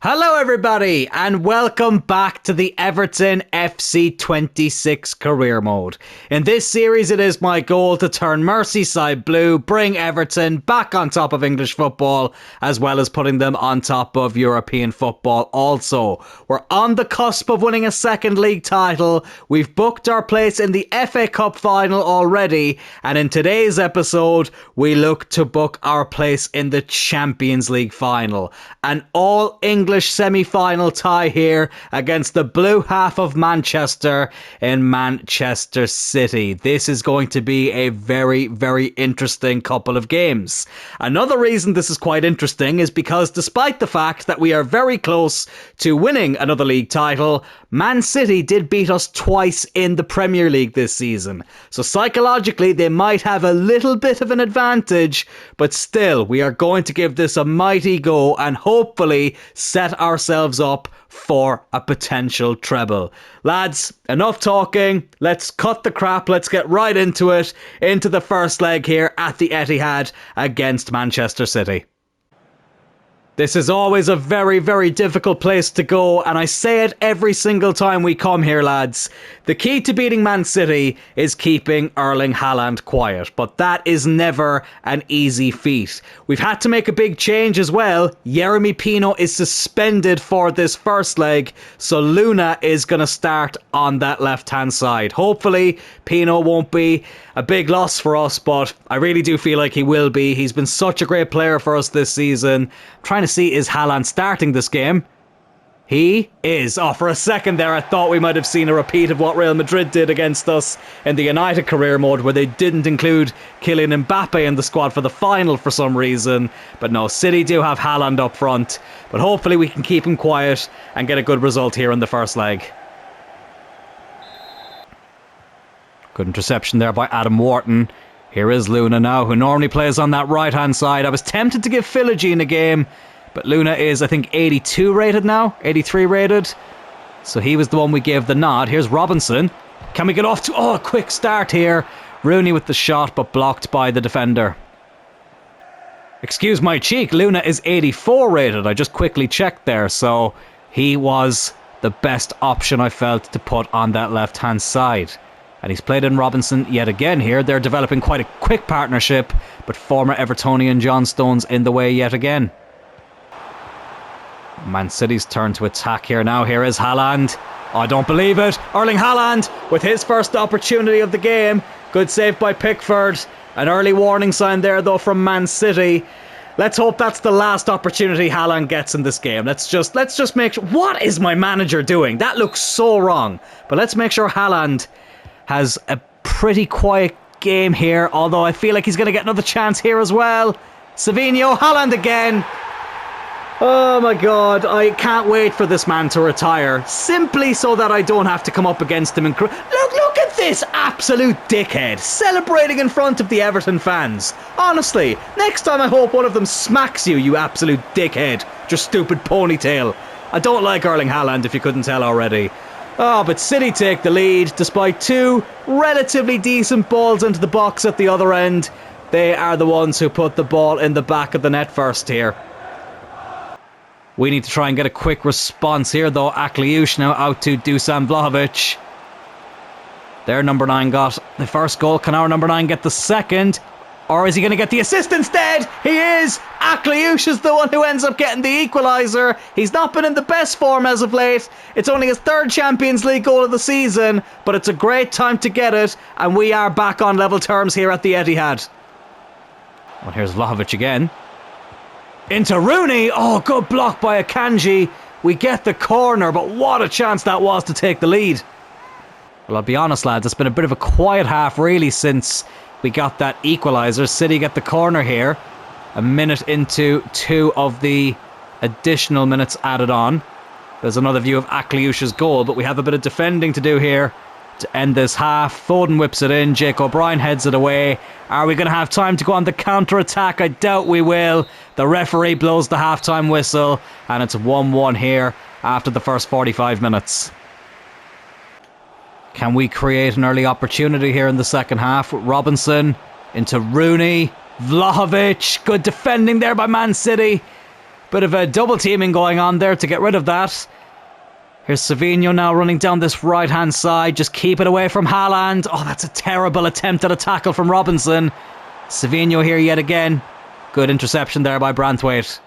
Hello everybody and welcome back to the Everton FC 26 career mode. In this series it is my goal to turn Merseyside blue, bring Everton back on top of English football as well as putting them on top of European football also. We're on the cusp of winning a second league title, we've booked our place in the FA Cup final already, and in today's episode we look to book our place in the Champions League final. An all English semi-final tie here against the blue half of Manchester in Manchester City. This is going to be a very, very interesting couple of games. Another reason this is quite interesting is because despite the fact that we are very close to winning another league title, Man City did beat us twice in the Premier League this season. So psychologically they might have a little bit of an advantage, but still we are going to give this a mighty go and hopefully set ourselves up for a potential treble. Lads, enough talking. Let's cut the crap. Let's get right into it. Into the first leg here at the Etihad against Manchester City. This is always a very, very difficult place to go, and I say it every single time we come here, lads. The key to beating Man City is keeping Erling Haaland quiet, but that is never an easy feat. We've had to make a big change as well. Yeremy Pino is suspended for this first leg, so Luna is going to start on that left-hand side. Hopefully, Pino won't be a big loss for us, but I really do feel like he will be. He's been such a great player for us this season. Trying to see, is Haaland starting this game? He is. Oh, for a second there I thought we might have seen a repeat of what Real Madrid did against us in the United career mode, where they didn't include Kylian Mbappe in the squad for the final for some reason. But no, City do have Haaland up front, but hopefully we can keep him quiet and get a good result here in the first leg. Good interception there by Adam Wharton. Here is Luna now, who normally plays on that right-hand side. I was tempted to give Philogene a game, but Luna is, I think, 82 rated now, 83 rated. So he was the one we gave the nod. Here's Robinson. Can we get off to... Oh, a quick start here. Rooney with the shot, but blocked by the defender. Excuse my cheek, Luna is 84 rated. I just quickly checked there, so he was the best option I felt to put on that left-hand side. And he's played in Robinson yet again here. They're developing quite a quick partnership, but former Evertonian John Stones in the way yet again. Man City's turn to attack here now. Here is Haaland. Oh, I don't believe it. Erling Haaland with his first opportunity of the game. Good save by Pickford. An early warning sign there though from Man City. Let's hope that's the last opportunity Haaland gets in this game. Let's just make sure... What is my manager doing? That looks so wrong. But let's make sure Haaland has a pretty quiet game here, although I feel like he's going to get another chance here as well. Savinho, Haaland again. Oh my god, I can't wait for this man to retire, simply so that I don't have to come up against him. Look at this absolute dickhead, celebrating in front of the Everton fans. Honestly, next time I hope one of them smacks you, you absolute dickhead. Just stupid ponytail. I don't like Erling Haaland, if you couldn't tell already. Oh, but City take the lead despite two relatively decent balls into the box at the other end. They are the ones who put the ball in the back of the net first here. We need to try and get a quick response here though. Akliush now out to Dusan Vlahovic. Their number 9 got the first goal. Can our number 9 get the second? Or is he going to get the assist instead? He is! Akliush is the one who ends up getting the equaliser. He's not been in the best form as of late. It's only his third Champions League goal of the season, but it's a great time to get it, and we are back on level terms here at the Etihad. Well, here's Vlahovic again. Into Rooney! Oh, good block by Akanji. We get the corner, but what a chance that was to take the lead. Well, I'll be honest, lads, it's been a bit of a quiet half, really, since we got that equaliser. City get the corner here. A minute into 2 of the additional minutes added on. There's another view of Akliush's goal, but we have a bit of defending to do here to end this half. Foden whips it in. Jake O'Brien heads it away. Are we going to have time to go on the counter-attack? I doubt we will. The referee blows the half-time whistle, and it's 1-1 here after the first 45 minutes. Can we create an early opportunity here in the second half? Robinson into Rooney. Vlahovic. Good defending there by Man City. Bit of a double teaming going on there to get rid of that. Here's Savinho now running down this right-hand side. Just keep it away from Haaland. Oh, that's a terrible attempt at a tackle from Robinson. Savinho here yet again. Good interception there by Branthwaite.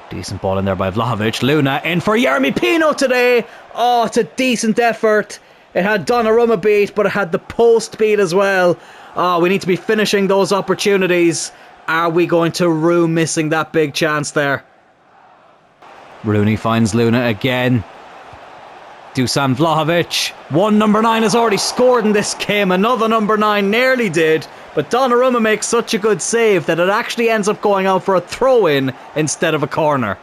Decent ball in there by Vlahovic. Luna in for Yeremy Pino today. Oh, it's a decent effort. It had Donnarumma beat, but it had the post beat as well. Oh, we need to be finishing those opportunities. Are we going to rue missing that big chance there? Rooney finds Luna again. Dusan Vlahovic. One number 9 has already scored in this game. Another number 9 nearly did. But Donnarumma makes such a good save that it actually ends up going out for a throw-in instead of a corner.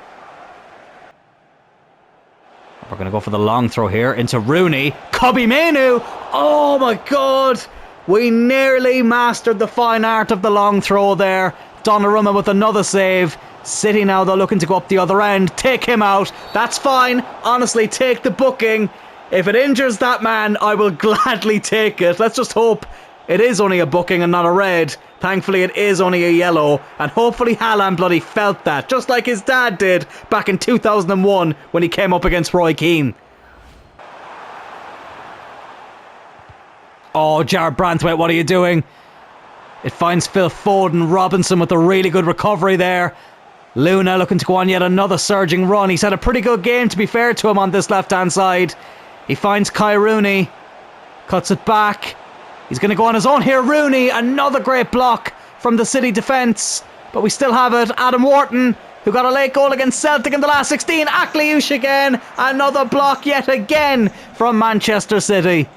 We're going to go for the long throw here into Rooney. Kobbie Mainoo. Oh my God. We nearly mastered the fine art of the long throw there. Donnarumma with another save. City now, they're looking to go up the other end. Take him out. That's fine. Honestly, take the booking. If it injures that man, I will gladly take it. Let's just hope it is only a booking and not a red. Thankfully, it is only a yellow. And hopefully Haaland bloody felt that, just like his dad did back in 2001 when he came up against Roy Keane. Oh, Jared Branthwaite, what are you doing? It finds Phil Foden. Robinson with a really good recovery there. Luna looking to go on yet another surging run. He's had a pretty good game, to be fair to him, on this left-hand side. He finds Kai Rooney. Cuts it back. He's going to go on his own here. Rooney, another great block from the City defence. But we still have it. Adam Wharton, who got a late goal against Celtic in the last 16. Akliouche again. Another block yet again from Manchester City.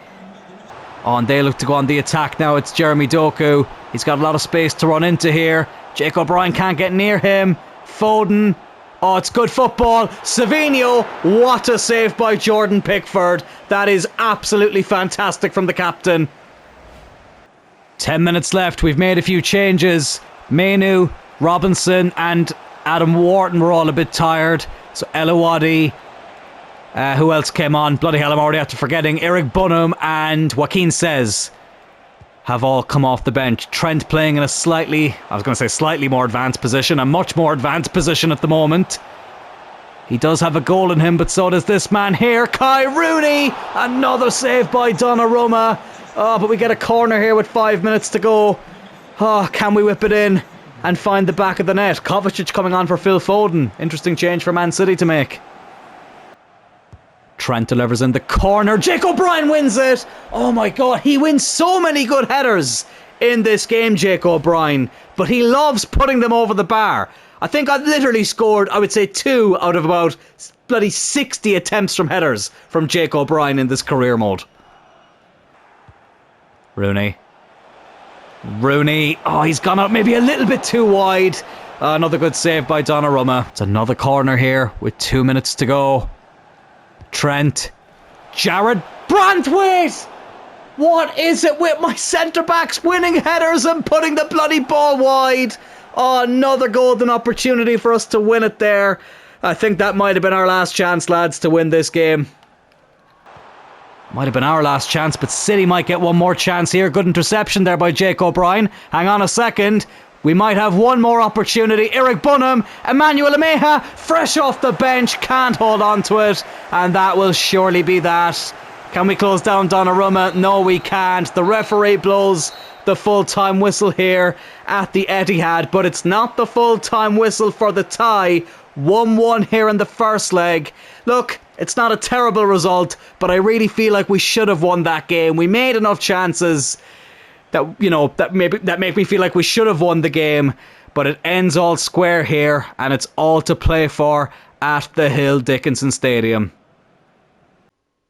Oh, and they look to go on the attack now. It's Jeremy Doku. He's got a lot of space to run into here. Jake O'Brien can't get near him. Foden. Oh, it's good football. Savinho. What a save by Jordan Pickford. That is absolutely fantastic from the captain. 10 minutes left. We've made a few changes. Mainoo, Robinson and Adam Wharton were all a bit tired. So Elowadi. Who else came on? Bloody hell, I'm already after forgetting. Eric Bunham and Joaquin Says have all come off the bench. Trent playing in a slightly more advanced position. A much more advanced position at the moment. He does have a goal in him, but so does this man here. Kai Rooney. Another save by Donnarumma. Oh, but we get a corner here with 5 minutes to go. Oh, can we whip it in and find the back of the net? Kovacic coming on for Phil Foden. Interesting change for Man City to make. Trent delivers in the corner. Jake O'Brien wins it. Oh my God, he wins so many good headers in this game, Jake O'Brien. But he loves putting them over the bar. I think I've literally scored, I would say, 2 out of about bloody 60 attempts from headers from Jake O'Brien in this career mode. Rooney. Oh, he's gone out maybe a little bit too wide. Another good save by Donnarumma. It's another corner here with 2 minutes to go. Trent. Jared Branthwaite! What is it with my centre-backs winning headers and putting the bloody ball wide? Oh, another golden opportunity for us to win it there. I think that might have been our last chance, lads, to win this game. Might have been our last chance, but City might get one more chance here. Good interception there by Jake O'Brien. Hang on a second. We might have one more opportunity. Eric Bunham, Emmanuel Ameja, fresh off the bench, can't hold on to it. And that will surely be that. Can we close down Donnarumma? No, we can't. The referee blows the full-time whistle here at the Etihad, but it's not the full-time whistle for the tie. 1-1 here in the first leg. Look, it's not a terrible result, but I really feel like we should have won that game. We made enough chances that make me feel like we should have won the game, but it ends all square here, and it's all to play for at the Hill Dickinson Stadium.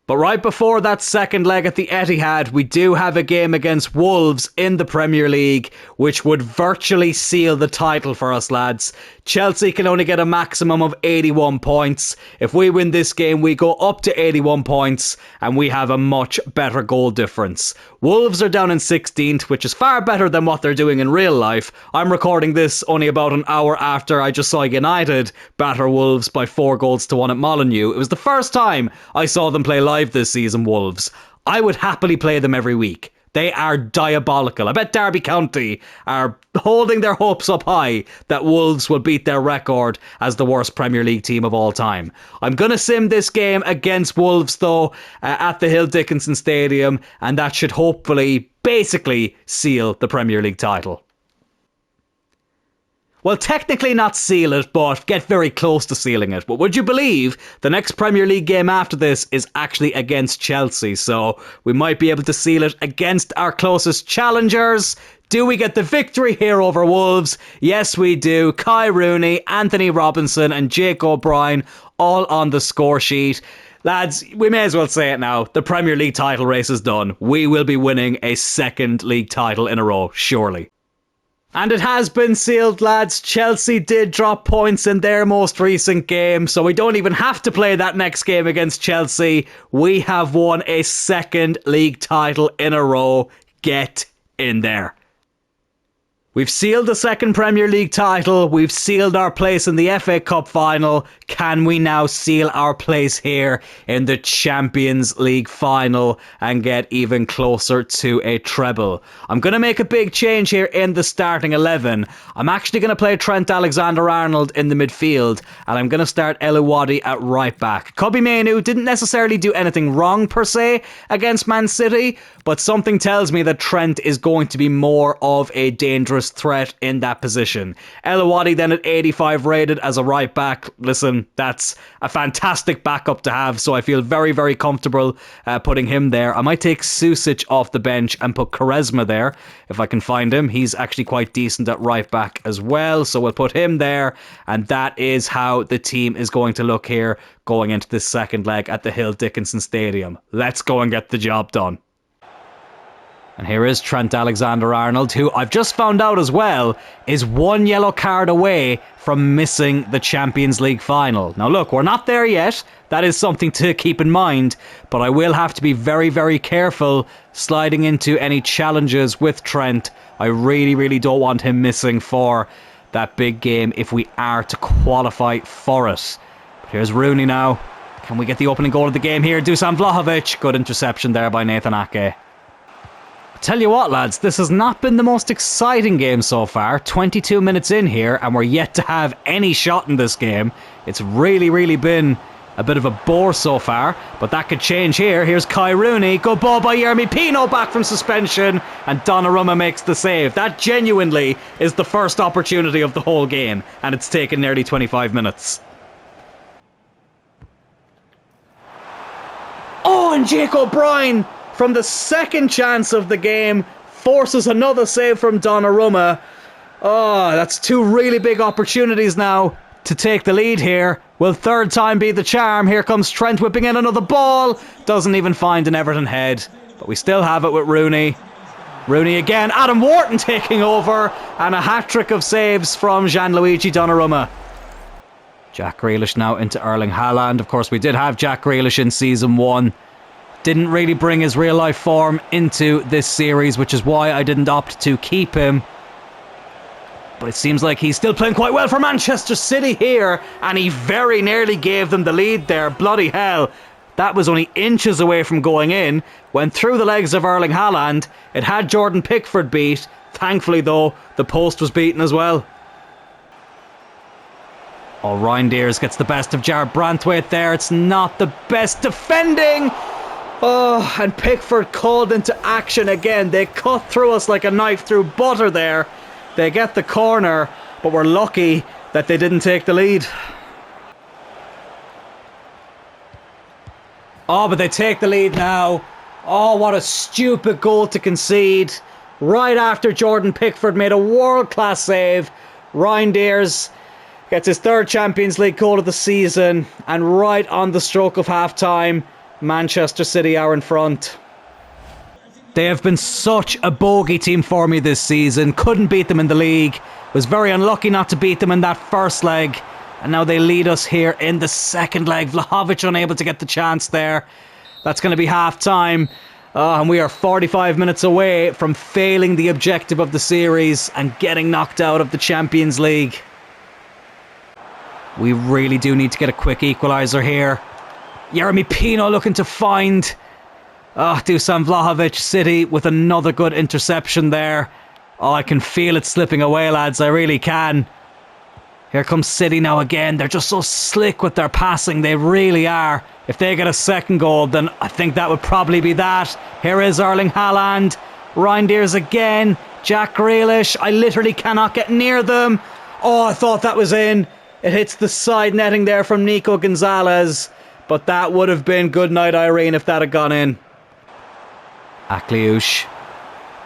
But right before that second leg at the Etihad, we do have a game against Wolves in the Premier League, which would virtually seal the title for us, lads. Chelsea can only get a maximum of 81 points. If we win this game, we go up to 81 points, and we have a much better goal difference. Wolves are down in 16th, which is far better than what they're doing in real life. I'm recording this only about an hour after I just saw United batter Wolves by 4-1 at Molineux. It was the first time I saw them play live this season, Wolves. I would happily play them every week. They are diabolical. I bet Derby County are holding their hopes up high that Wolves will beat their record as the worst Premier League team of all time. I'm going to sim this game against Wolves, though, at the Hill Dickinson Stadium, and that should hopefully basically seal the Premier League title. Well, technically not seal it, but get very close to sealing it. But would you believe the next Premier League game after this is actually against Chelsea? So we might be able to seal it against our closest challengers. Do we get the victory here over Wolves? Yes, we do. Kai Rooney, Anthony Robinson and Jake O'Brien all on the score sheet. Lads, we may as well say it now. The Premier League title race is done. We will be winning a second league title in a row, surely. And it has been sealed, lads. Chelsea did drop points in their most recent game, so we don't even have to play that next game against Chelsea. We have won a second league title in a row. Get in there. We've sealed the second Premier League title. We've sealed our place in the FA Cup final. Can we now seal our place here in the Champions League final and get even closer to a treble? I'm going to make a big change here in the starting 11. I'm actually going to play Trent Alexander-Arnold in the midfield, and I'm going to start Eluwadi at right back. Kobbie Mainoo didn't necessarily do anything wrong per se against Man City, but something tells me that Trent is going to be more of a dangerous threat in that position. Eluwadi then at 85 rated as a right back. Listen, that's a fantastic backup to have, so I feel very, very comfortable putting him there. I might take Susic off the bench and put Quaresma there if I can find him. He's actually quite decent at right back as well, so we'll put him there, and that is how the team is going to look here going into this second leg at the Hill Dickinson Stadium. Let's go and get the job done. And here is Trent Alexander-Arnold, who I've just found out as well is one yellow card away from missing the Champions League final. Now look, we're not there yet. That is something to keep in mind, but I will have to be very, very careful sliding into any challenges with Trent. I really, really don't want him missing for that big game if we are to qualify for it. But here's Rooney now. Can we get the opening goal of the game here? Dusan Vlahovic. Good interception there by Nathan Ake. Tell you what, lads, this has not been the most exciting game so far. 22 minutes in here, and we're yet to have any shot in this game. It's really, really been a bit of a bore so far, but that could change here. Here's Kai Rooney. Good ball by Yeremy Pino back from suspension, and Donnarumma makes the save. That genuinely is the first opportunity of the whole game, and it's taken nearly 25 minutes. Oh, and Jake O'Brien, from the second chance of the game, forces another save from Donnarumma. Oh, that's two really big opportunities now to take the lead here. Will third time be the charm? Here comes Trent whipping in another ball. Doesn't even find an Everton head. But we still have it with Rooney. Rooney again. Adam Wharton taking over. And a hat-trick of saves from Gianluigi Donnarumma. Jack Grealish now into Erling Haaland. Of course, we did have Jack Grealish in Season 1. Didn't really bring his real life form into this series, which is why I didn't opt to keep him. But it seems like he's still playing quite well for Manchester City here, and he very nearly gave them the lead there. Bloody hell. That was only inches away from going in. Went through the legs of Erling Haaland. It had Jordan Pickford beat. Thankfully, though, the post was beaten as well. Oh, Reinders gets the best of Jared Brantwaite there. It's not the best defending. Oh, and Pickford called into action again. They cut through us like a knife through butter there. They get the corner, but we're lucky that they didn't take the lead. Oh, but they take the lead now. Oh, what a stupid goal to concede. Right after Jordan Pickford made a world-class save. Reinders gets his third Champions League goal of the season, and right on the stroke of half-time, Manchester City are in front. They have been such a bogey team for me this season. Couldn't beat them in the league. Was very unlucky not to beat them in that first leg. And now they lead us here in the second leg. Vlahovic unable to get the chance there. That's going to be half time. And we are 45 minutes away from failing the objective of the series and getting knocked out of the Champions League. We really do need to get a quick equaliser here. Yeremy Pino looking to find Oh, Dusan Vlahovic, City with another good interception there. Oh, I can feel it slipping away, lads. I really can. Here comes City now again. They're just so slick with their passing. They really are. If they get a second goal, then I think that would probably be that. Here is Erling Haaland. Reinders again. Jack Grealish. I literally cannot get near them. Oh, I thought that was in. It hits the side netting there from Nico Gonzalez. But that would have been good night, Irene, if that had gone in. Akliush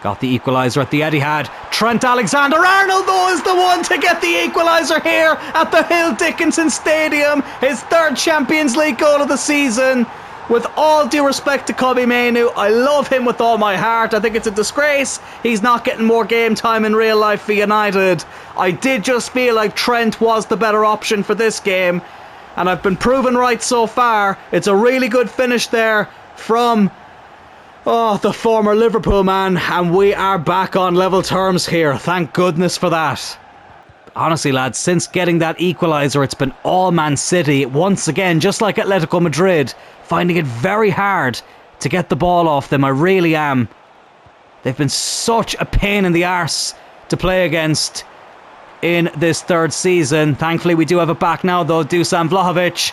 got the equaliser at the Etihad. Trent Alexander-Arnold, though, is the one to get the equaliser here at the Hill Dickinson Stadium. His third Champions League goal of the season. With all due respect to Kobbie Mainoo, I love him with all my heart. I think it's a disgrace he's not getting more game time in real life for United. I did just feel like Trent was the better option for this game, and I've been proven right so far. It's a really good finish there from the former Liverpool man, and we are back on level terms here. Thank goodness for that. Honestly, lads, since getting that equaliser, it's been all Man City. Once again, just like Atletico Madrid, finding it very hard to get the ball off them. I really am. They've been such a pain in the arse to play against in this third season. Thankfully, we do have it back now, though. Dusan Vlahovic.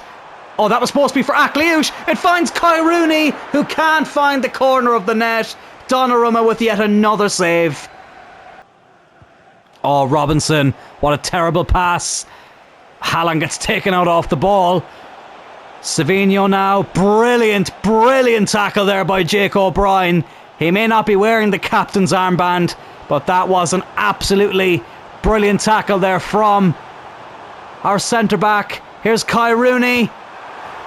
Oh, that was supposed to be for Akliush. It finds Kai Rooney, who can't find the corner of the net. Donnarumma with yet another save. Oh, Robinson. What a terrible pass. Haaland gets taken out off the ball. Savinho now. Brilliant, brilliant tackle there by Jake O'Brien. He may not be wearing the captain's armband, but that was an absolutely brilliant tackle there from our centre-back. Here's Kai Rooney.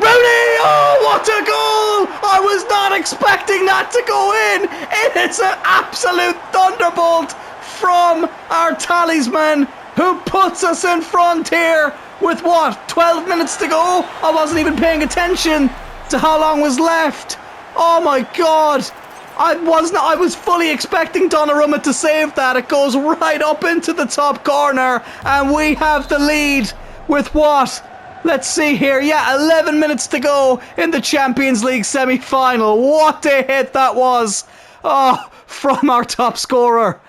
Rooney! Oh, what a goal! I was not expecting that to go in. It is an absolute thunderbolt from our talisman, who puts us in front here with what, 12 minutes to go? I wasn't even paying attention to how long was left. Oh my god. I was fully expecting Donnarumma to save that. It goes right up into the top corner, and we have the lead with what? Let's see here. Yeah, 11 minutes to go in the Champions League semi-final. What a hit that was. Oh, from our top scorer.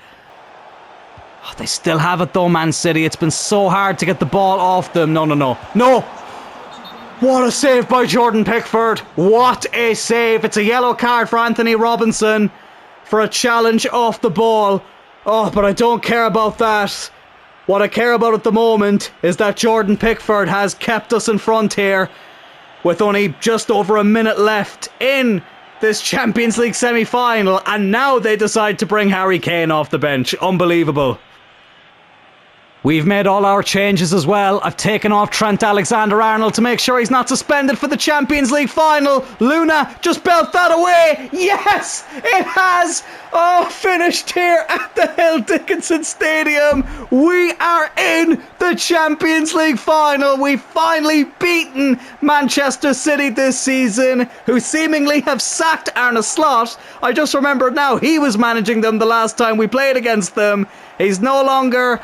Oh, they still have it though, Man City. It's been so hard to get the ball off them. No. What a save by Jordan Pickford. What a save. It's a yellow card for Anthony Robinson for a challenge off the ball. Oh, but I don't care about that. What I care about at the moment is that Jordan Pickford has kept us in front here with only just over a minute left in this Champions League semi-final, and now they decide to bring Harry Kane off the bench. Unbelievable. We've made all our changes as well. I've taken off Trent Alexander-Arnold to make sure he's not suspended for the Champions League final. Luna, just belt that away. Yes, it has. Oh, finished here at the Hill Dickinson Stadium. We are in the Champions League final. We've finally beaten Manchester City this season, who seemingly have sacked Arne Slot. I just remembered now, he was managing them the last time we played against them. He's no longer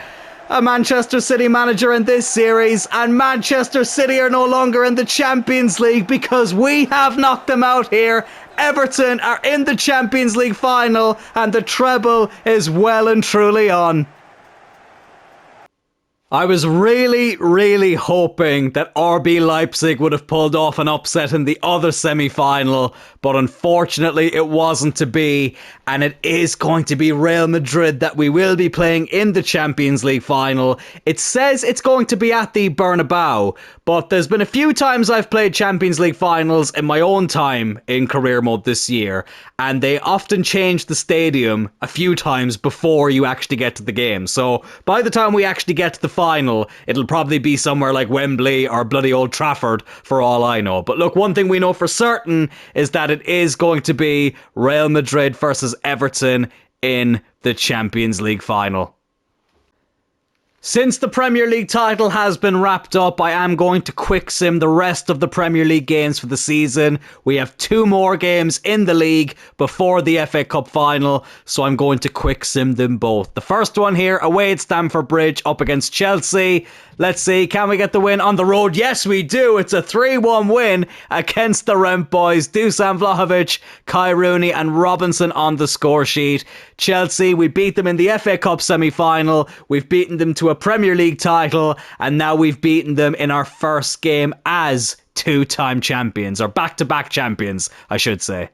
a Manchester City manager in this series, and Manchester City are no longer in the Champions League because we have knocked them out here. Everton are in the Champions League final, and the treble is well and truly on. I was really hoping that RB Leipzig would have pulled off an upset in the other semi-final, but unfortunately it wasn't to be, and it is going to be Real Madrid that we will be playing in the Champions League final. It says it's going to be at the Bernabeu, but there's been a few times I've played Champions League finals in my own time in career mode this year, and they often change the stadium a few times before you actually get to the game. So by the time we actually get to the final, it'll probably be somewhere like Wembley or bloody Old Trafford for all I know. But look, one thing we know for certain is that it is going to be Real Madrid versus Everton in the Champions League final. Since the Premier League title has been wrapped up, I am going to quick sim the rest of the Premier League games for the season. We have 2 more games in the league before the FA Cup final, so I'm going to quick sim them both. The first one here, away at Stamford Bridge up against Chelsea. Let's see, can we get the win on the road? Yes, we do. It's a 3-1 win against the Rent Boys. Dusan Vlahovic, Kai Rooney and Robinson on the score sheet. Chelsea, we beat them in the FA Cup semi-final. We've beaten them to a Premier League title, and now we've beaten them in our first game as 2-time champions, or back-to-back champions, I should say.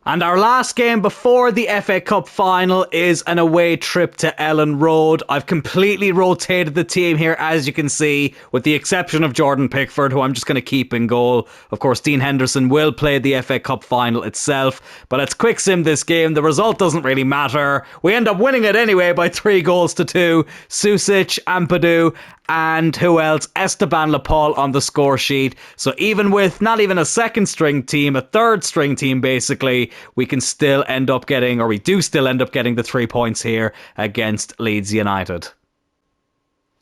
And our last game before the FA Cup final is an away trip to Ellen Road. I've completely rotated the team here, as you can see, with the exception of Jordan Pickford, who I'm just going to keep in goal. Of course, Dean Henderson will play the FA Cup final itself. But let's quick sim this game. The result doesn't really matter. We end up winning it anyway by 3-2. Susic, Ampadu, and who else? Esteban Lepal on the score sheet. So even with not even a second string team, a third string team basically, we can still end up getting, or we do still end up getting the 3 points here against Leeds United.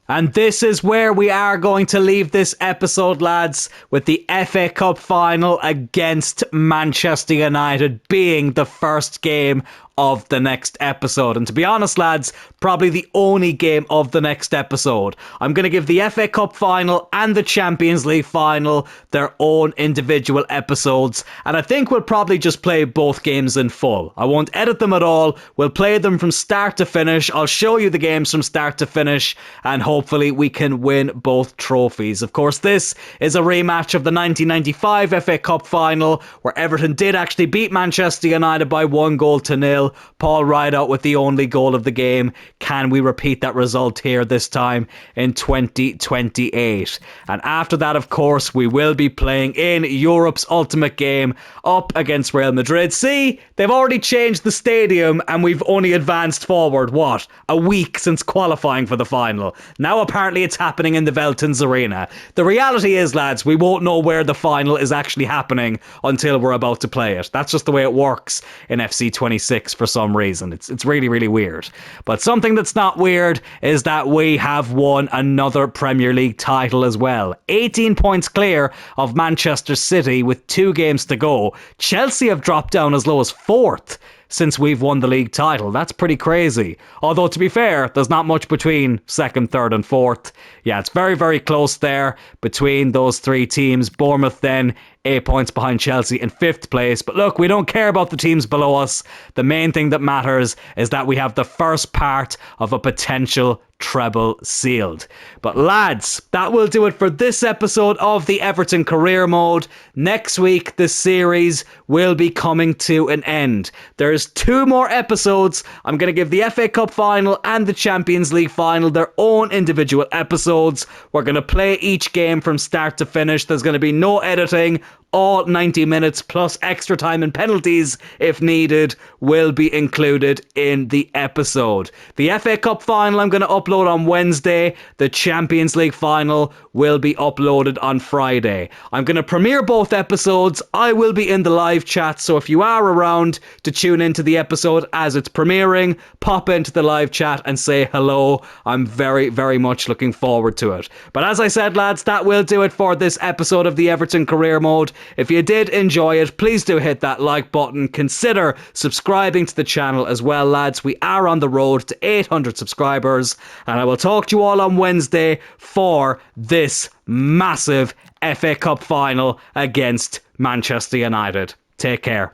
And this is where we are going to leave this episode, lads, with the FA Cup final against Manchester United being the first game of the next episode. And to be honest, lads, probably the only game of the next episode. I'm going to give the FA Cup final and the Champions League final their own individual episodes. And I think we'll probably just play both games in full. I won't edit them at all. We'll play them from start to finish. I'll show you the games from start to finish, and hopefully we can win both trophies. Of course, this is a rematch of the 1995 FA Cup final, where Everton did actually beat Manchester United by 1-0. Paul Rideout with the only goal of the game. Can we repeat that result here this time in 2028? And after that, of course, we will be playing in Europe's ultimate game up against Real Madrid. See, they've already changed the stadium and we've only advanced forward, what, a week since qualifying for the final. Now apparently it's happening in the Veltins Arena. The reality is, lads, we won't know where the final is actually happening until we're about to play it. That's just the way it works in FC 26 for some reason. It's really, really weird. But something that's not weird is that we have won another Premier League title as well. 18 points clear of Manchester City with 2 games to go. Chelsea have dropped down as low as 4th since we've won the league title. That's pretty crazy. Although, to be fair, there's not much between 2nd, 3rd and 4th. Yeah, it's very, very close there between those 3 teams. Bournemouth then 8 points behind Chelsea in 5th place. But look, we don't care about the teams below us. The main thing that matters is that we have the first part of a potential treble sealed. But lads, that will do it for this episode of the Everton Career Mode. Next week, the series will be coming to an end. There's 2 more episodes. I'm going to give the FA Cup final and the Champions League final their own individual episodes. We're going to play each game from start to finish. There's going to be no editing. All 90 minutes plus extra time and penalties, if needed, will be included in the episode. The FA Cup final I'm going to upload on Wednesday. The Champions League final will be uploaded on Friday. I'm going to premiere both episodes. I will be in the live chat, so if you are around to tune into the episode as it's premiering, pop into the live chat and say hello. I'm very, very much looking forward to it. But as I said, lads, that will do it for this episode of the Everton Career Mode. If you did enjoy it, please do hit that like button. Consider subscribing to the channel as well, lads. We are on the road to 800 subscribers, and I will talk to you all on Wednesday for this massive FA Cup final against Manchester United. Take care.